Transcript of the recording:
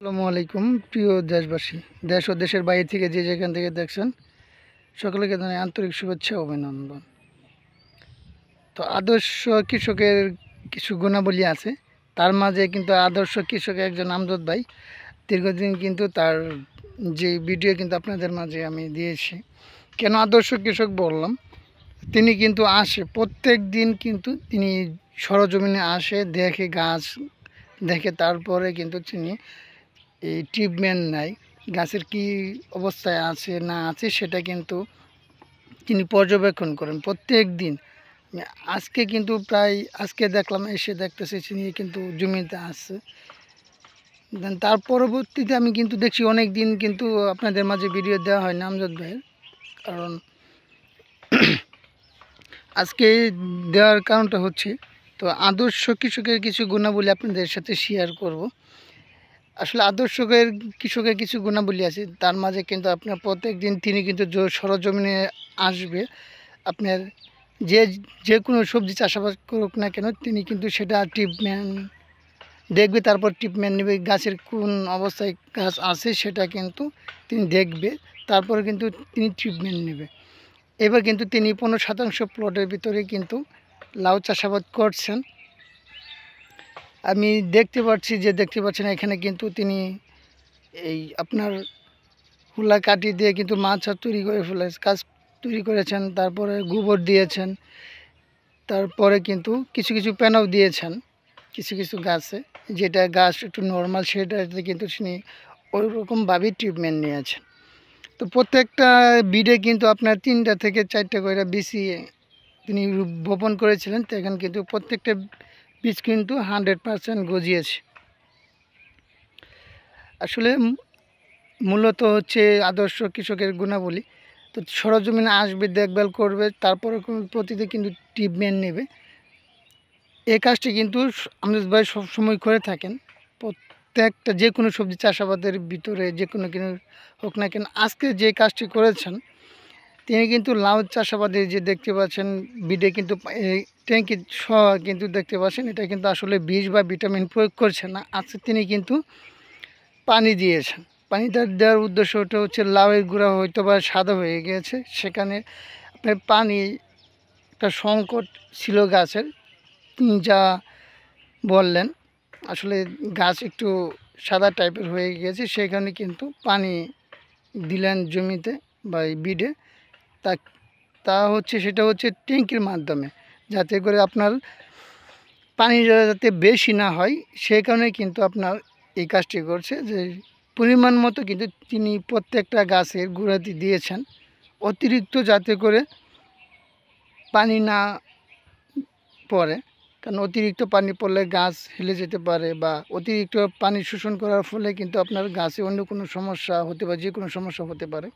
আসসালামু আলাইকুম প্রিয় দেশবাসী, দেশ ও দেশের বাইরে থেকে যে যেখান থেকে দেখছেন সকলকে জানাই আন্তরিক শুভেচ্ছা ও অভিনন্দন। তো আদর্শ কৃষকের কিছু গুণাবলী আছে, তার মাঝে কিন্তু আদর্শ কৃষক একজন আমজদ ভাই দীর্ঘদিন কিন্তু তার যে ভিডিও কিন্তু আপনাদের মাঝে আমি দিয়েছি। কেন আদর্শ কৃষক বললাম, তিনি কিন্তু আসে প্রত্যেক দিন, কিন্তু তিনি সরজমিনে আসে, দেখে গাছ দেখে, তারপরে কিন্তু তিনি এই ট্রিটমেন্ট নেয়, গাছের কি অবস্থায় আছে না আছে সেটা কিন্তু তিনি পর্যবেক্ষণ করেন প্রত্যেক দিন। আজকে কিন্তু প্রায় আজকে দেখলাম, এসে দেখতেছি তিনি কিন্তু জমিতে আছে। দেন তার পরবর্তীতে আমি কিন্তু দেখছি অনেক দিন কিন্তু আপনাদের মাঝে ভিডিও দেওয়া হয় না আমজদ ভাইয়ের, কারণ আজকে দেওয়ার কারণটা হচ্ছে, তো আদর্শ কৃষকের কিছু গুণাবলী আপনাদের সাথে শেয়ার করব। আসলে কৃষকের কিছু গুণাবলী আছে, তার মাঝে কিন্তু আপনার প্রত্যেক দিন তিনি কিন্তু সরজমিনে আসবে। আপনার যে যে কোনো সবজি চাষাবাদ করুক না কেন, তিনি কিন্তু সেটা ট্রিটমেন্ট দেখবে, তারপর ট্রিটমেন্ট নেবে, গাছের কোন অবস্থায় গাছ আছে সেটা কিন্তু তিনি দেখবে, তারপরে কিন্তু তিনি ট্রিটমেন্ট নেবে। এবার কিন্তু তিনি 15% প্লটের ভিতরে কিন্তু লাউ চাষাবাদ করছেন। আমি দেখতে পাচ্ছেন এখানে কিন্তু তিনি এই আপনার হুলা কাটি দিয়ে কিন্তু মাছ তৈরি করে গাছ তৈরি করেছেন, তারপরে গোবর দিয়েছেন, তারপরে কিন্তু কিছু কিছু প্যানাও দিয়েছেন কিছু কিছু গাছে, যেটা গাছ একটু নর্মাল সেটাতে কিন্তু তিনি ওই রকমভাবেই ট্রিটমেন্ট নিয়েছেন। তো প্রত্যেকটা বিডে কিন্তু আপনার 3টা থেকে 4টা করে বিচি তিনি বপন করেছিলেন, তো এখানে কিন্তু প্রত্যেকটা বীজ কিন্তু 100% গজিয়েছে। আসলে মূলত হচ্ছে আদর্শ কৃষকের গুণাবলী। তো সরজমিনে আসবে, দেখভাল করবে, তারপরে প্রতিদিন কিন্তু ট্রিটমেন্ট নেবে। এই কাজটি কিন্তু আমজাদ ভাই সবসময় করে থাকেন। প্রত্যেকটা যে কোনো সবজি চাষাবাদের ভিতরে যে কোনো কিনে হোক না কেন, আজকে যে কাজটি করেছেন তিনি কিন্তু লাউ চাষাবাদে যে দেখতে পাচ্ছেন বিডে কিন্তু ট্যাঙ্কি সহ কিন্তু দেখতে পাচ্ছেন, এটা কিন্তু আসলে বিষ বা ভিটামিন প্রয়োগ করছেন না। আজকে তিনি কিন্তু পানি দিয়েছেন। পানিটা দেওয়ার উদ্দেশ্যটা হচ্ছে লাউয়ের গুঁড়া হয়তো বা সাদা হয়ে গিয়েছে, সেখানে আপনার পানি একটা সংকট ছিল গাছের, তিনি যা বললেন, আসলে গাছ একটু সাদা টাইপের হয়ে গিয়েছে, সেখানে কিন্তু পানি দিলেন জমিতে বা এই বিডে। তা তা হচ্ছে সেটা হচ্ছে ট্যাঙ্কির মাধ্যমে, যাতে করে আপনার পানিটা যাতে বেশি না হয়, সেই কারণে কিন্তু আপনার এই কাজটি করছে, যে পরিমাণ মতো কিন্তু তিনি প্রত্যেকটা গাছের গোড়াতে দিয়েছেন, অতিরিক্ত যাতে করে পানি না পড়ে। কারণ অতিরিক্ত পানি পড়লে গাছ হেলে যেতে পারে, বা অতিরিক্ত পানি শোষণ করার ফলে কিন্তু আপনার গাছে অন্য কোনো সমস্যা হতে পারে, যে কোনো সমস্যা হতে পারে।